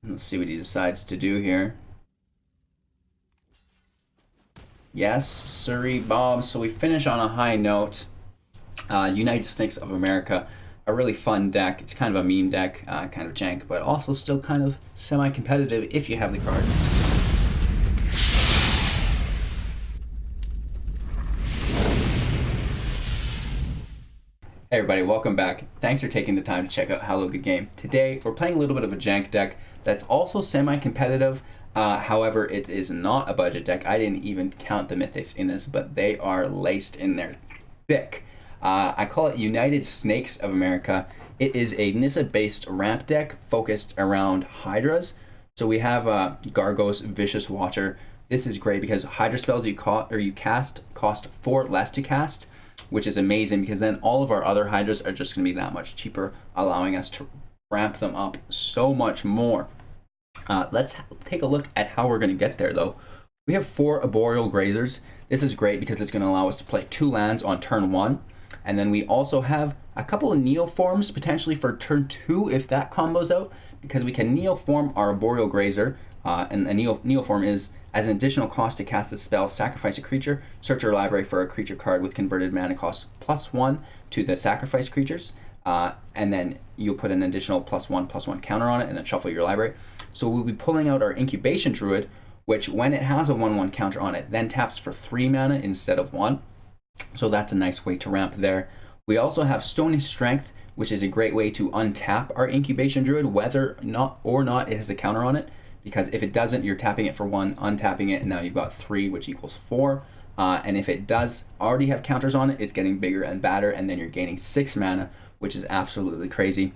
Let's see what he decides to do here. Yes, Surrey Bob. So we finish on a high note. United Snakes of America, a really fun deck. It's kind of a meme deck, kind of jank, but also still kind of semi-competitive if you have the card. Hey everybody, welcome back. Thanks for taking the time to check out Hello Good Game. Today, we're playing a little bit of a jank deck that's also semi-competitive. However, it is not a budget deck. I didn't even count the mythics in this, but they are laced in there thick. I call it United Snakes of America. It is a Nissa-based ramp deck focused around Hydras. So we have Gargos, Vicious Watcher. This is great because Hydra spells you cast cost 4 less to cast, which is amazing because then all of our other Hydras are just going to be that much cheaper, allowing us to ramp them up so much more. Let's take a look at how we're going to get there, though. We have 4 Arboreal Grazers. This is great because it's going to allow us to play 2 lands on turn 1. And then we also have a couple of Neoforms potentially for turn 2 if that combos out, because we can Neoform our Arboreal Grazer. And a Neoform is, as an additional cost to cast this spell, sacrifice a creature, search your library for a creature card with converted mana cost +1 to the sacrifice creatures, and then you'll put an additional +1/+1 counter on it, and then shuffle your library. So we'll be pulling out our Incubation Druid, which when it has a 1/1 counter on it, then taps for 3 mana instead of 1. So that's a nice way to ramp there. We also have Stony Strength, which is a great way to untap our Incubation Druid, whether or not it has a counter on it. Because if it doesn't, you're tapping it for 1, untapping it, and now you've got 3, which equals 4. And if it does already have counters on it, it's getting bigger and badder, and then you're gaining 6 mana, which is absolutely crazy.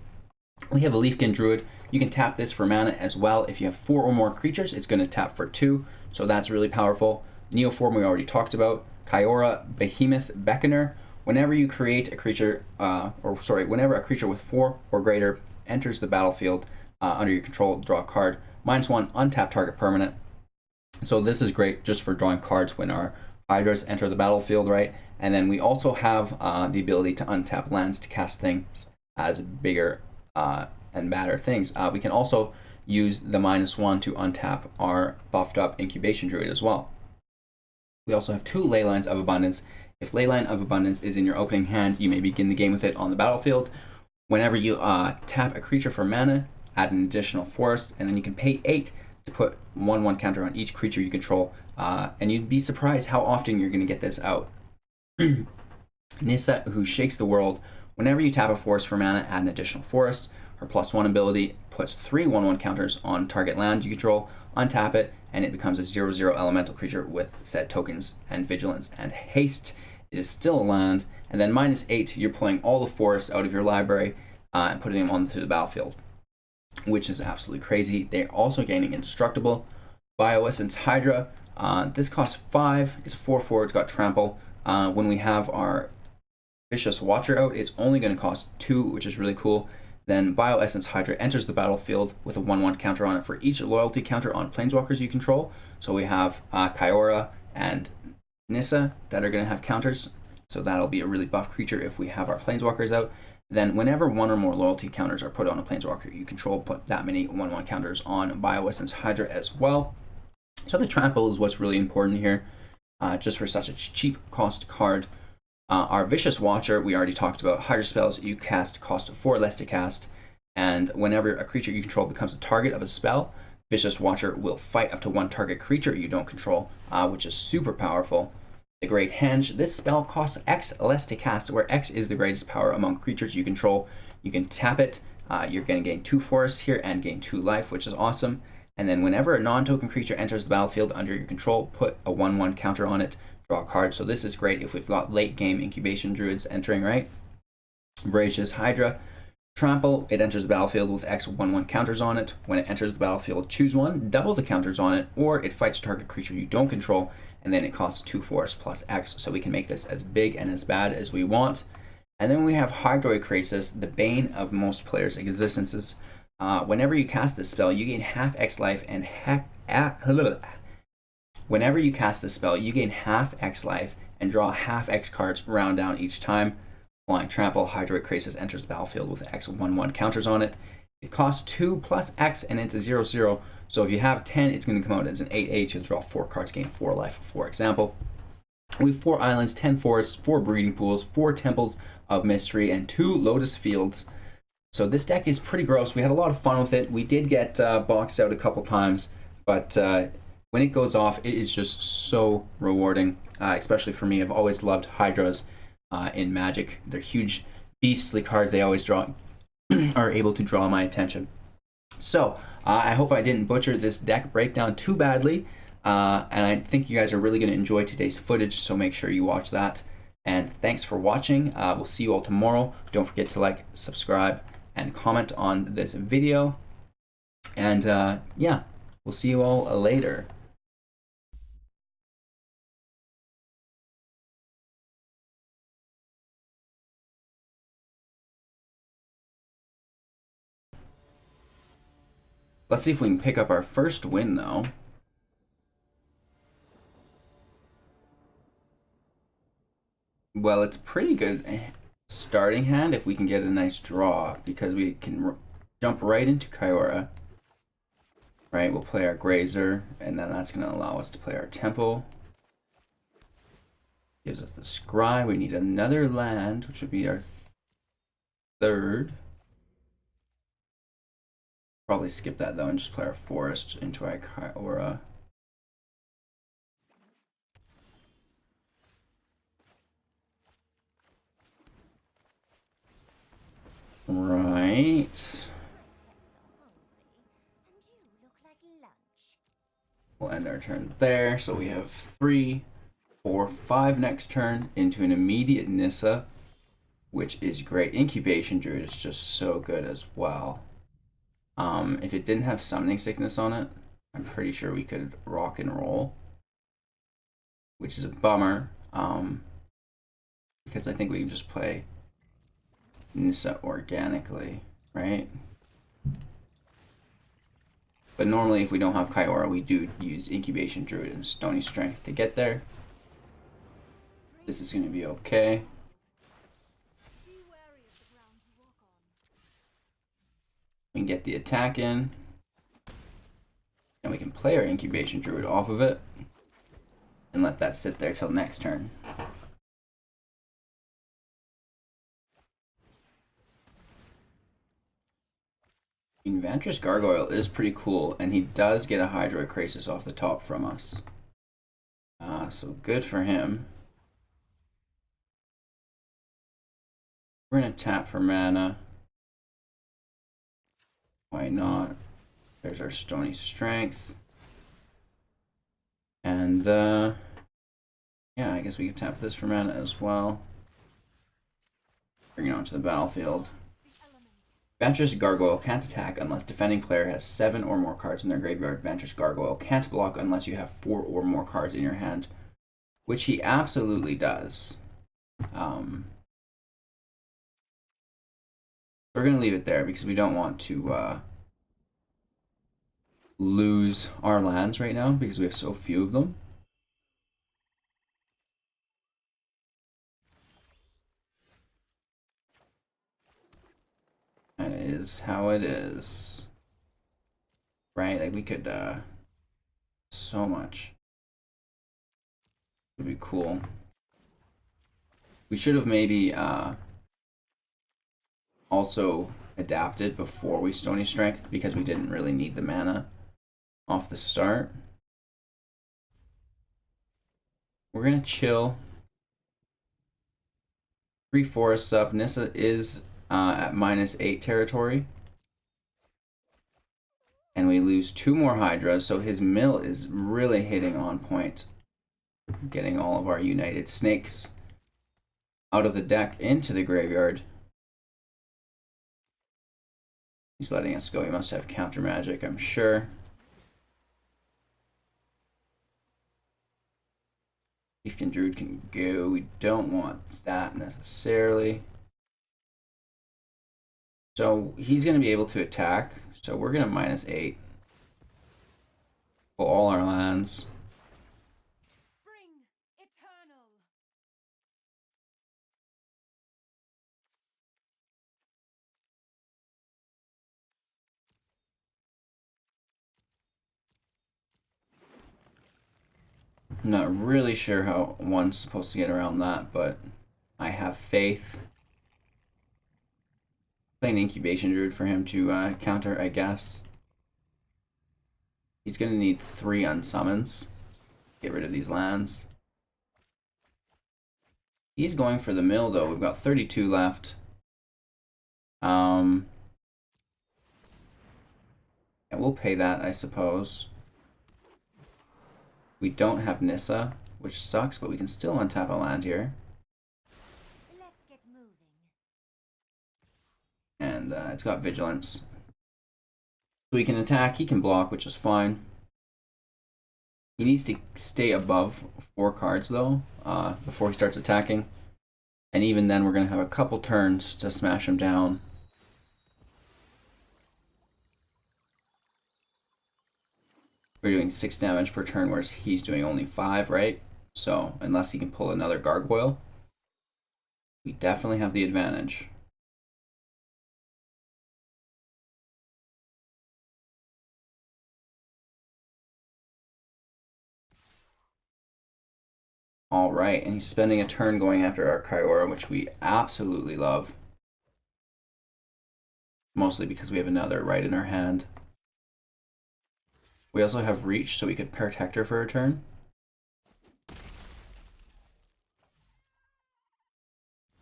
We have a Leafkin Druid. You can tap this for mana as well. If you have 4 or more creatures, it's going to tap for 2, so that's really powerful. Neoform we already talked about. Kiora, Behemoth, Beckoner. Whenever you create a creature, whenever a creature with 4 or greater enters the battlefield under your control, draw a card. -1, untap target permanent. So this is great just for drawing cards when our Hydras enter the battlefield, right? And then we also have the ability to untap lands to cast things as bigger and badder things. We can also use the -1 to untap our buffed up Incubation Druid as well. We also have 2 Leylines of Abundance. If Leyline of Abundance is in your opening hand, you may begin the game with it on the battlefield. Whenever you tap a creature for mana, add an additional forest, and then you can pay 8 to put 1/1 counter on each creature you control, and you'd be surprised how often you're going to get this out. Nissa, who shakes the world. Whenever you tap a forest for mana, add an additional forest. Her +1 ability puts 3 1/1 counters on target land you control, untap it, and it becomes a 0/0 elemental creature with said tokens and vigilance and haste. It is still a land, and then -8, you're pulling all the forests out of your library and putting them onto the battlefield, which is absolutely crazy. They're also gaining indestructible. Bioessence Hydra. This costs 5. It's a 4/4. It's got trample. When we have our Vicious Watcher out, it's only going to cost 2, which is really cool. Then Bioessence Hydra enters the battlefield with a 1/1 counter on it for each loyalty counter on planeswalkers you control. So we have Kiora and Nissa that are going to have counters. So that'll be a really buff creature if we have our planeswalkers out. Then whenever 1 or more loyalty counters are put on a planeswalker you control, put that many 1/1 counters on Bioessence Hydra as well. So the trample is what's really important here, just for such a cheap cost card. Our Vicious Watcher, we already talked about. Hydra spells you cast cost 4 less to cast, and whenever a creature you control becomes a target of a spell, Vicious Watcher will fight up to 1 target creature you don't control, which is super powerful. The Great Henge, this spell costs X less to cast, where X is the greatest power among creatures you control. You can tap it, you're going to gain 2 forests here and gain 2 life, which is awesome. And then whenever a non-token creature enters the battlefield under your control, put a 1/1 counter on it, draw a card. So this is great if we've got late game Incubation Druids entering, right? Voracious Hydra. Trample, it enters the battlefield with X 1/1 counters on it. When it enters the battlefield, choose 1, double the counters on it, or it fights a target creature you don't control, and then it costs 2 force plus X, so we can make this as big and as bad as we want. And then we have Hydroid Krasis, the bane of most players' existences. Whenever you cast this spell, you gain half X life and Whenever you cast this spell, you gain half X life and draw half X cards round down each time. Flying Trample, Hydroid Krasis enters the battlefield with X 1/1 counters on it. It costs 2 plus X and it's a 0/0. So if you have 10, it's going to come out as an 8/8. You'll draw 4 cards, gain 4 life, for example. We have 4 islands, 10 forests, 4 breeding pools, 4 temples of mystery, and 2 Lotus Fields. So this deck is pretty gross. We had a lot of fun with it. We did get boxed out a couple times, but when it goes off, it is just so rewarding, especially for me. I've always loved Hydras in Magic. They're huge, beastly cards. They always are able to draw my attention. So I hope I didn't butcher this deck breakdown too badly, and I think you guys are really going to enjoy today's footage, so make sure you watch that. And thanks for watching. We'll see you all tomorrow. Don't forget to like, subscribe, and comment on this video. And yeah, we'll see you all later. Let's see if we can pick up our first win, though. Well, it's a pretty good starting hand if we can get a nice draw, because we can jump right into Kiora. Right, we'll play our Grazer, and then that's going to allow us to play our Temple. Gives us the Scry. We need another land, which would be our third. Probably skip that though and just play our Forest into our Kiora. Right. We'll end our turn there. So we have 3, 4, 5 next turn into an immediate Nissa, which is great. Incubation Druid is just so good as well. If it didn't have Summoning Sickness on it, I'm pretty sure we could rock and roll, which is a bummer, because I think we can just play Nissa organically, right? But normally if we don't have Kiora, we do use Incubation Druid and Stony Strength to get there. This is going to be okay. We can get the attack in, and we can play our Incubation Druid off of it and let that sit there till next turn. Vantress Gargoyle is pretty cool, and he does get a Hydroid Krasis off the top from us. So good for him. We're going to tap for mana. Why not? There's our Stony Strength. And, yeah, I guess we can tap this for mana as well. Bring it onto the battlefield. Vantress Gargoyle can't attack unless defending player has 7 or more cards in their graveyard. Vantress Gargoyle can't block unless you have 4 or more cards in your hand, which he absolutely does. We're going to leave it there because we don't want to lose our lands right now because we have so few of them. That is how it is. Right? Like we could so much. Would be cool. We should have maybe also adapted before we Stony Strength because we didn't really need the mana off the start. We're gonna chill. 3 forests up. Nissa is at -8 territory. And we lose 2 more Hydras, so his mill is really hitting on point. Getting all of our United Snakes out of the deck into the graveyard. He's letting us go. He must have counter magic, I'm sure. Leafkin Druid can go. We don't want that necessarily. So he's going to be able to attack. So we're going to -8. Pull all our lands. I'm not really sure how one's supposed to get around that, but I have faith. Playing Incubation Druid for him to counter, I guess. He's going to need 3 unsummons. Get rid of these lands. He's going for the mill, though. We've got 32 left. Yeah, we'll pay that, I suppose. We don't have Nissa, which sucks, but we can still untap a land here. Let's get moving. And it's got Vigilance. So he can attack, he can block, which is fine. He needs to stay above 4 cards, though, before he starts attacking. And even then, we're going to have a couple turns to smash him down. We're doing 6 damage per turn, whereas he's doing only 5, right? So, unless he can pull another Gargoyle, we definitely have the advantage. Alright, and he's spending a turn going after our Kiora, which we absolutely love. Mostly because we have another right in our hand. We also have Reach, so we could protect her for a turn.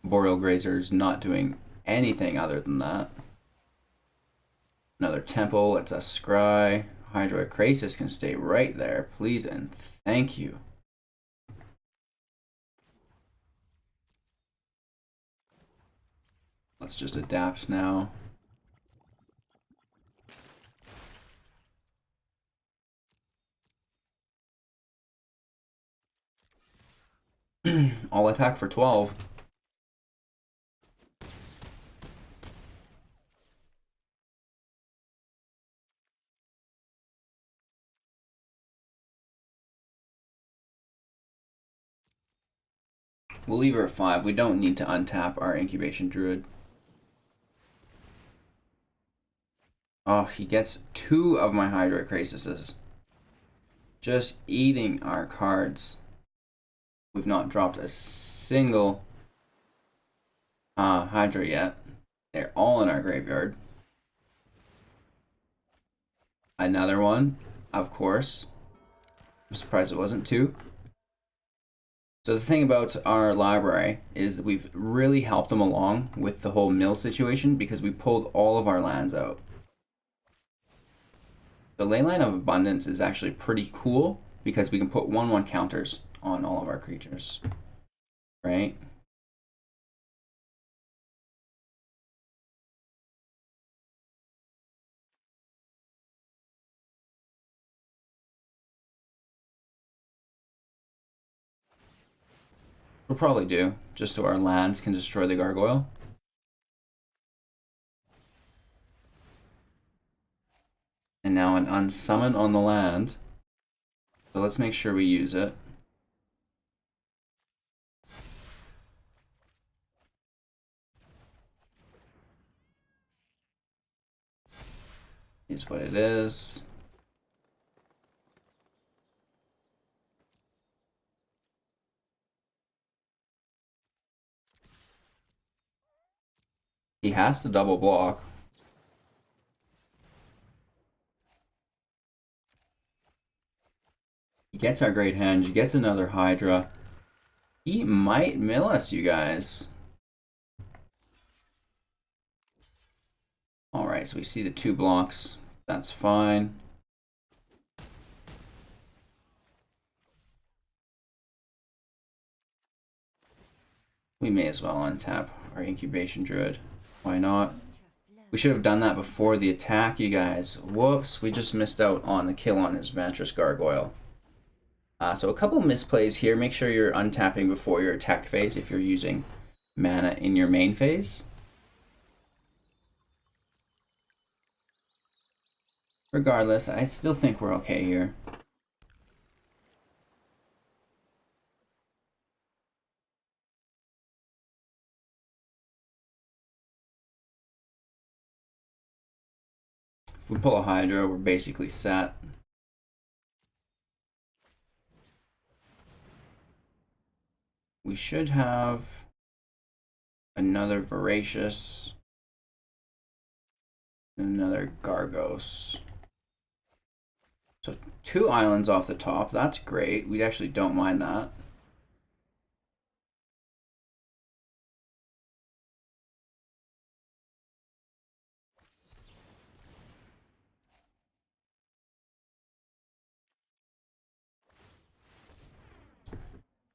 Arboreal Grazer is not doing anything other than that. Another Temple, it's a Scry. Hydroid Krasis can stay right there, please and thank you. Let's just adapt now. I'll attack for 12. We'll leave her at 5. We don't need to untap our Incubation Druid. Oh, he gets 2 of my Hydroid Krasises. Just eating our cards. We've not dropped a single Hydra yet. They're all in our graveyard. Another one, of course. I'm surprised it wasn't 2. So the thing about our library is that we've really helped them along with the whole mill situation because we pulled all of our lands out. The Leyline of Abundance is actually pretty cool because we can put 1/1 counters on all of our creatures, right? We'll probably do, just so our lands can destroy the Gargoyle. And now an unsummon on the land. So let's make sure we use it. Is what it is. He has to double block. He gets our Great Henge, he gets another Hydra. He might mill us, you guys. Alright, so we see the 2 blocks. That's fine. We may as well untap our Incubation Druid. Why not? We should have done that before the attack, you guys. Whoops, we just missed out on the kill on his Vantress Gargoyle. So a couple misplays here. Make sure you're untapping before your attack phase if you're using mana in your main phase. Regardless, I still think we're okay here. If we pull a Hydra, we're basically set. we should have another Voracious, another Gargos. So 2 islands off the top. That's great. We actually don't mind that.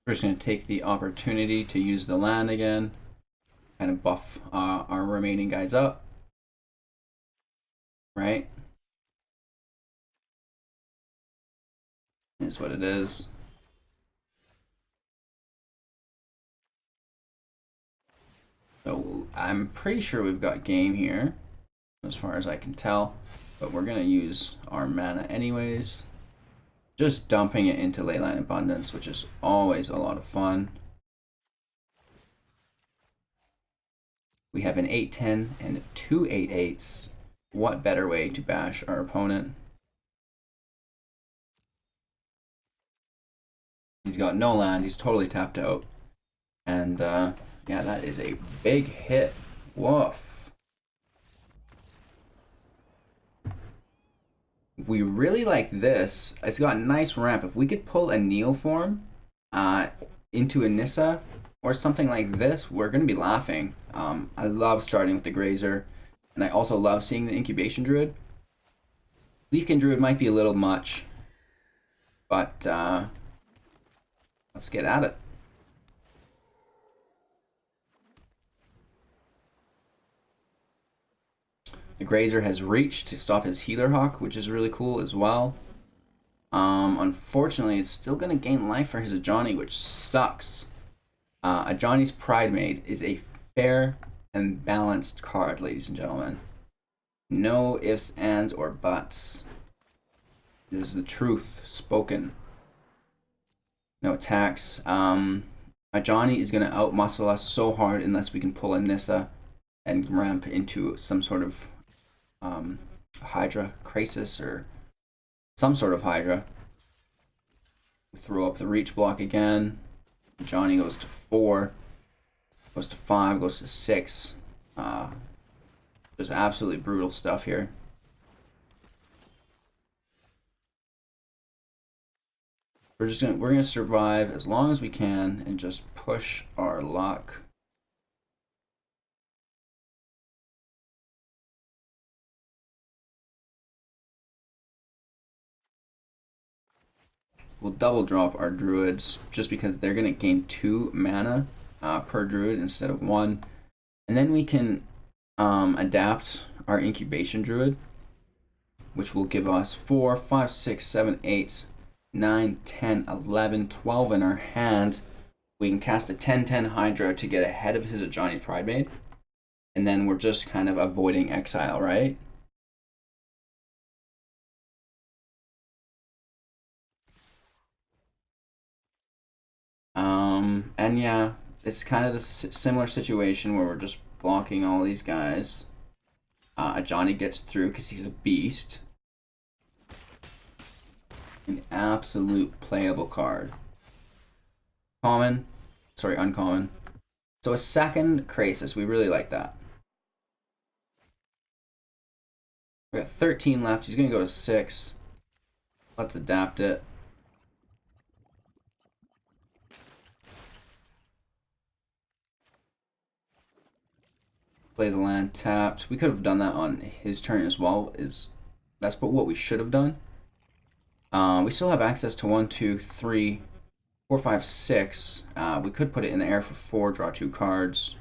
We're just going to take the opportunity to use the land again. Kind of buff our remaining guys up. Right? Is what it is. So I'm pretty sure we've got game here, as far as I can tell. But we're going to use our mana anyways. Just dumping it into Leyline of Abundance, which is always a lot of fun. We have an 8/10 and 2 8/8s. What better way to bash our opponent? He's got no land. He's totally tapped out. And yeah, that is a big hit. Woof. We really like this. It's got a nice ramp. If we could pull a Neoform into a Nissa or something like this, we're going to be laughing. I love starting with the Grazer, and I also love seeing the Incubation Druid. Leafkin Druid might be a little much, but let's get at it. The Grazer has reached to stop his Healer Hawk, which is really cool as well. Unfortunately, it's still going to gain life for his Ajani, which sucks. Ajani's Pridemate is a fair and balanced card, ladies and gentlemen. No ifs, ands, or buts. It is the truth spoken. No attacks. Ajani is going to outmuscle us so hard unless we can pull a Nissa and ramp into some sort of Hydra Krasis or some sort of Hydra. We throw up the reach block again. Johnny goes to 4, goes to 5, goes to 6. Just absolutely brutal stuff here. We're gonna survive as long as we can and just push our luck. We'll double drop our druids just because they're gonna gain 2 mana per druid instead of 1, and then we can adapt our incubation druid, which will give us 4, 5, 6, 7, 8, 9, 10, 11, 12 in our hand. We can cast a 10/10 Hydra to get ahead of his Ajani Pridemate, and then we're just kind of avoiding exile, right? And yeah, it's kind of the similar situation where we're just blocking all these guys. Ajani gets through because he's a beast. An absolute playable card. Uncommon. So a second Krasis, we really like that. We got 13 left. He's gonna go to 6. Let's adapt it. Play the land tapped. We could have done that on his turn as well. That's what we should have done. We still have access to 1, 2, 3, 4, 5, 6. We could put it in the air for 4, draw 2 cards.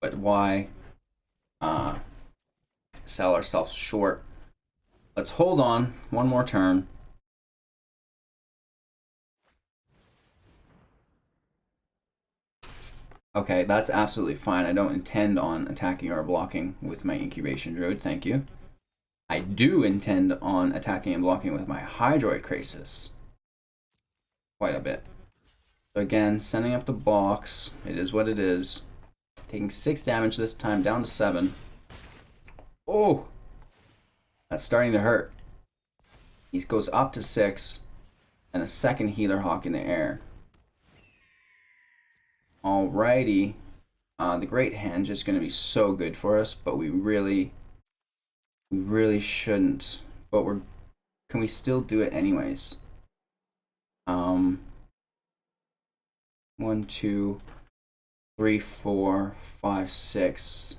But why sell ourselves short? Let's hold on one more turn. Okay, that's absolutely fine. I don't intend on attacking or blocking with my Incubation Druid, thank you. I do intend on attacking and blocking with my Hydroid Krasis. Quite a bit. So again, sending up the box. It is what it is. Taking 6 damage this time, down to 7. Oh! That's starting to hurt. He goes up to 6, and a second Healer Hawk in the air. Alrighty. The Great Henge is going to be so good for us, but we really shouldn't. But can we still do it anyways? 1, 2, 3, 4, 5, 6,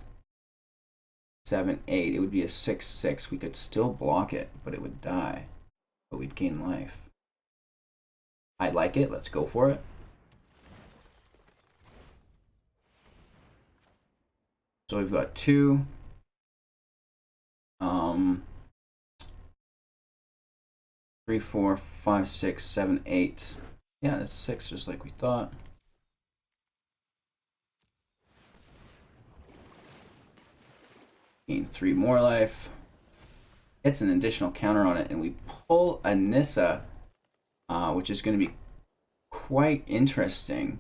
7, 8. It would be a 6/6. We could still block it, but it would die. But we'd gain life. I like it. Let's go for it. So we've got 2. 3, 4, 5, 6, 7, 8. Yeah, it's 6 just like we thought. Gain 3 more life. It's an additional counter on it, and we pull a Nissa, which is going to be quite interesting.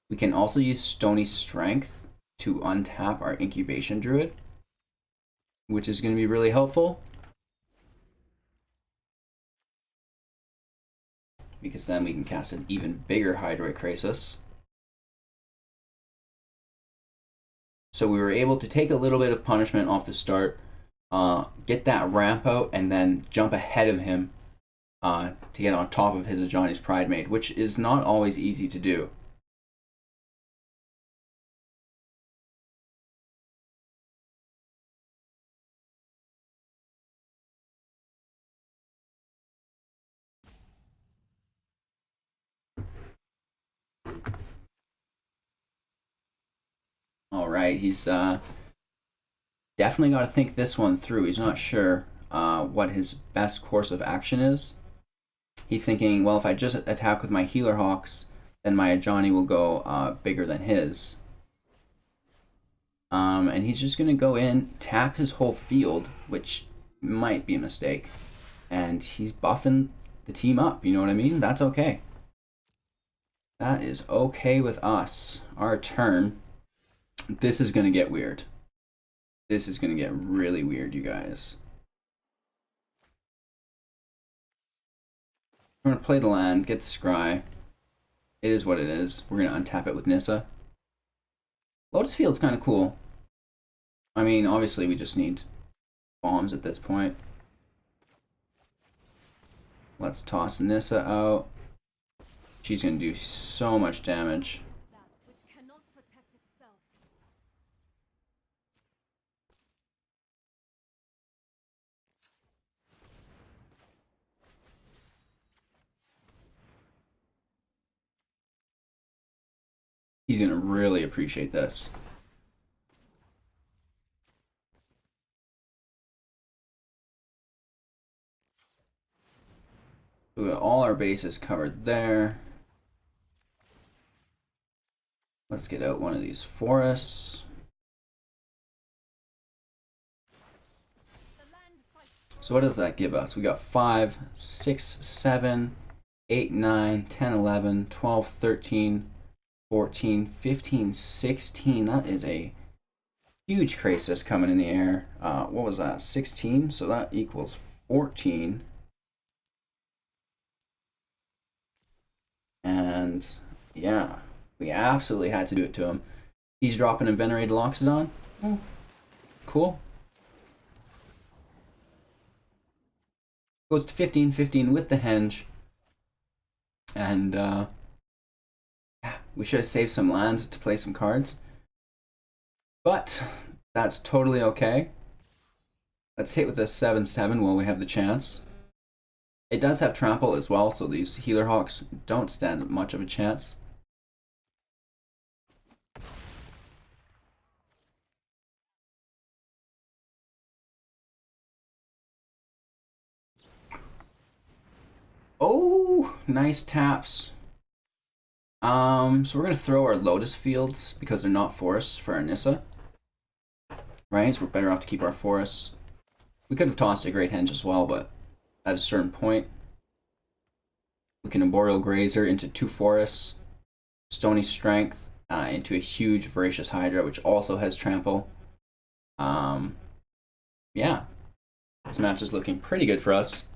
We can also use Stony Strength to untap our Incubation Druid, which is going to be really helpful. Because then we can cast an even bigger Hydroid Krasis. So we were able to take a little bit of punishment off the start, get that ramp out, and then jump ahead of him to get on top of his Ajani's Pridemate, which is not always easy to do. All right, he's definitely got to think this one through. He's not sure what his best course of action is. He's thinking, well, if I just attack with my Healer Hawks, then my Ajani will go bigger than his. And he's just going to go in, tap his whole field, which might be a mistake. And he's buffing the team up, you know what I mean? That's okay. That is okay with us. Our turn. This is going to get weird. This is going to get really weird, you guys. We're going to play the land, get the scry. It is what it is. We're going to untap it with Nissa. Lotus Field's kind of cool. I mean, obviously we just need bombs at this point. Let's toss Nissa out. She's going to do so much damage. He's going to really appreciate this. We got all our bases covered there. Let's get out one of these forests. So what does that give us? We got 5, 6, 7, 8, 9, 10, 11, 12, 13, 14, 15, 16. That is a huge Krasis coming in the air. What was that? 16? So that equals 14. And yeah, we absolutely had to do it to him. He's dropping a Venerated Loxodon. Oh, cool. Goes to 15/15 with the Henge. And we should have saved some land to play some cards. But that's totally okay. Let's hit with a 7/7 while we have the chance. It does have trample as well, so these Healer Hawks don't stand much of a chance. Oh, nice taps. So we're gonna throw our Lotus Fields because they're not forests for our Nissa. Right, so we're better off to keep our forests. We could have tossed a Great Henge as well, but at a certain point, we can Arboreal Grazer into 2 forests, Stony Strength into a huge Voracious Hydra, which also has trample. Yeah, this match is looking pretty good for us.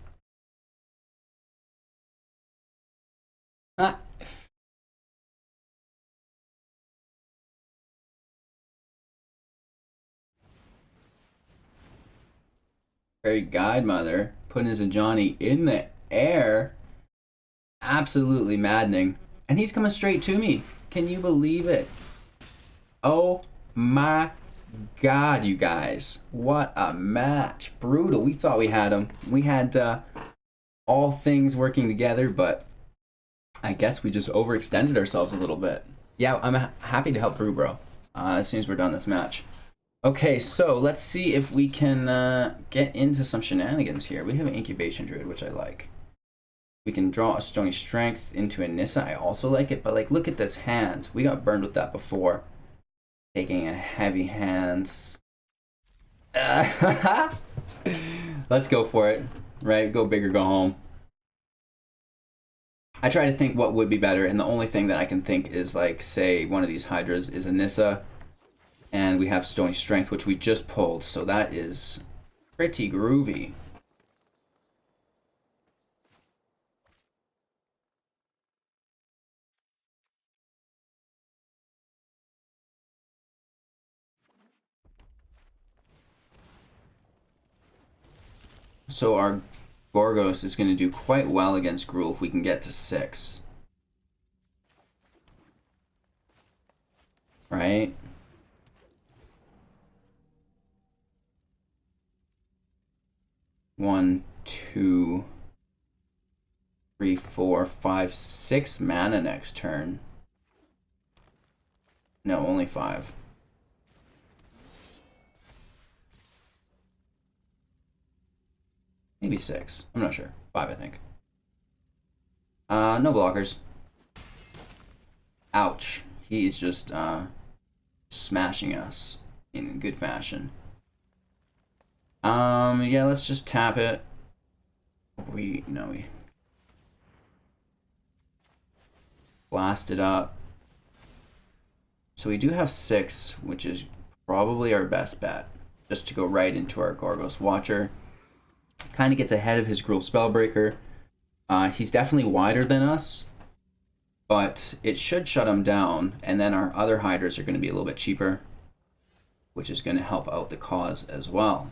Fairy Guide Mother putting his Ajani in the air. Absolutely maddening. And he's coming straight to me. Can you believe it? Oh my God, you guys. What a match. Brutal. We thought we had him. We had all things working together, but I guess we just overextended ourselves a little bit. Yeah, I'm happy to help Brew Bro as soon as we're done this match. Okay, so let's see if we can get into some shenanigans here. We have an Incubation Druid, which I like. We can draw a Stony Strength into a Nissa. I also like it, but like, look at this hand. We got burned with that before. Taking a heavy hand. Let's go for it, right? Go big or go home. I try to think what would be better, and the only thing that I can think is like, say, one of these Hydras is a Nissa, and we have Stony Strength, which we just pulled, so that is pretty groovy. So our Gargos is going to do quite well against Gruul if we can get to 6. Right? One, 2, 3, 4, 5, 6 mana next turn. No, only 5. Maybe 6. I'm not sure. 5, I think. No blockers. Ouch. He's just smashing us in good fashion. Yeah, let's just tap it. We blast it up. So we do have 6, which is probably our best bet. Just to go right into our Gargos Watcher. Kind of gets ahead of his Gruul Spellbreaker. He's definitely wider than us, but it should shut him down, and then our other Hydras are going to be a little bit cheaper, which is going to help out the cause as well.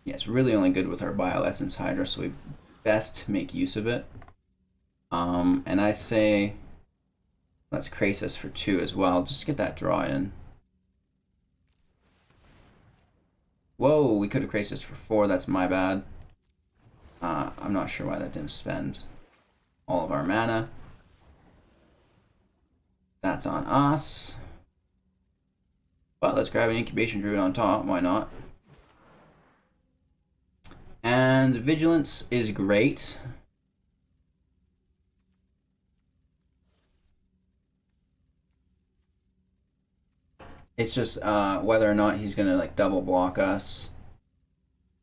Yeah, it's really only good with our Bioessence Hydra, so we best make use of it. And I say, let's Krasis for 2 as well, just to get that draw in. Whoa, we could have Krasis for 4, that's my bad. I'm not sure why that didn't spend all of our mana. That's on us. But let's grab an Incubation Druid on top, why not? And Vigilance is great. It's just whether or not he's gonna like double block us,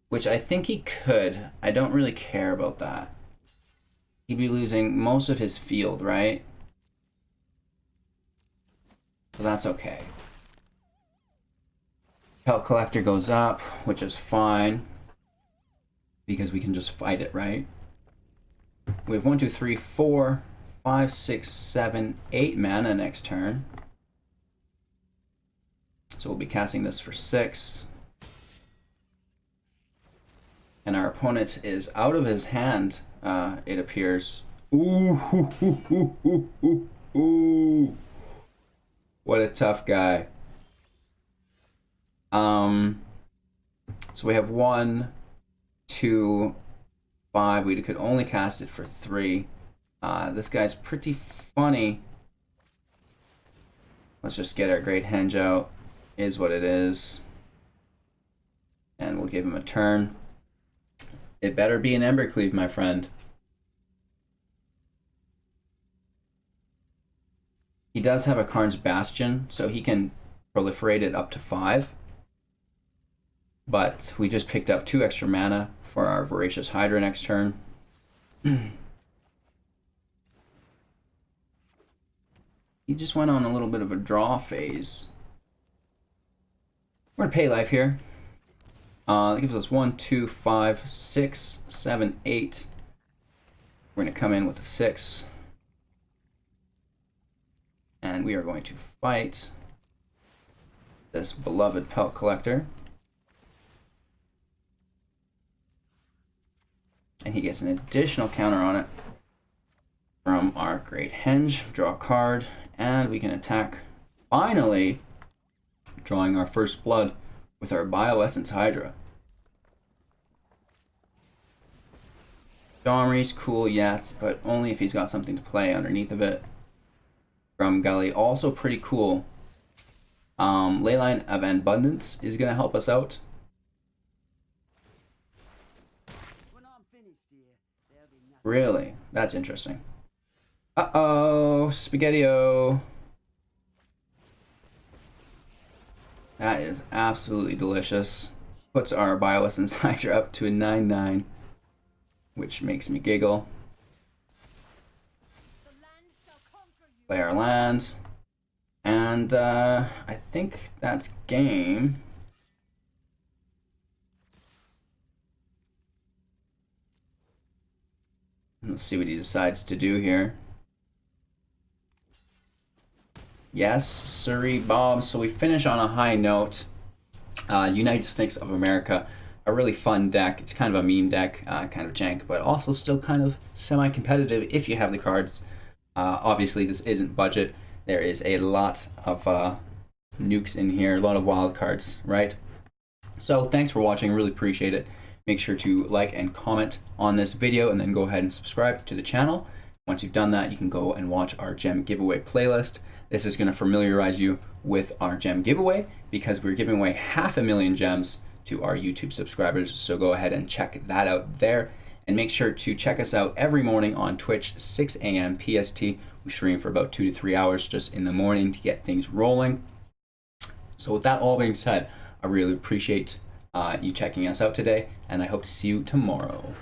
which I think he could. I don't really care about that. He'd be losing most of his field, right? So that's okay. Pelt Collector goes up, which is fine, because we can just fight it, right? We have 1, 2, 3, 4, 5, 6, 7, 8 mana next turn. So we'll be casting this for 6. And our opponent is out of his hand, it appears. Ooh, hoo, hoo, hoo, hoo, hoo, hoo. What a tough guy. So we have 1, 2, 5. We could only cast it for 3. This guy's pretty funny. Let's just get our Great Henge out. Is what it is. And we'll give him a turn. It better be an Embercleave, my friend. He does have a Karn's Bastion, so he can proliferate it up to 5. But we just picked up 2 extra mana for our Voracious Hydra next turn. He just went on a little bit of a draw phase. We're gonna pay life here. That gives us 1, 2, 5, 6, 7, 8. We're going to come in with a 6. And we are going to fight this beloved Pelt Collector. And he gets an additional counter on it from our Great Henge. Draw a card, and we can attack, finally, drawing our first blood with our Bioessence Hydra. Domri's cool, yes, but only if he's got something to play underneath of it. From Gully, also pretty cool. Leyline of Abundance is going to help us out. Really? That's interesting. Uh-oh, Spaghetti-O. That is absolutely delicious. Puts our Bioessence Hydra up to a 9/9, which makes me giggle. Play our land. And I think that's game. Let's see what he decides to do here. Yes, Surrey Bob. So we finish on a high note. United States of America, a really fun deck. It's kind of a meme deck, kind of jank, but also still kind of semi-competitive if you have the cards. Obviously, this isn't budget. There is a lot of nukes in here, a lot of wild cards, right? So thanks for watching. Really appreciate it. Make sure to like and comment on this video, and then go ahead and subscribe to the channel. Once you've done that, you can go and watch our gem giveaway playlist. This is going to familiarize you with our gem giveaway, because we're giving away 500,000 gems to our YouTube subscribers. So go ahead and check that out there. And make sure to check us out every morning on Twitch, 6 a.m. PST. We stream for about 2 to 3 hours just in the morning to get things rolling. So with that all being said, I really appreciate you checking us out today, and I hope to see you tomorrow.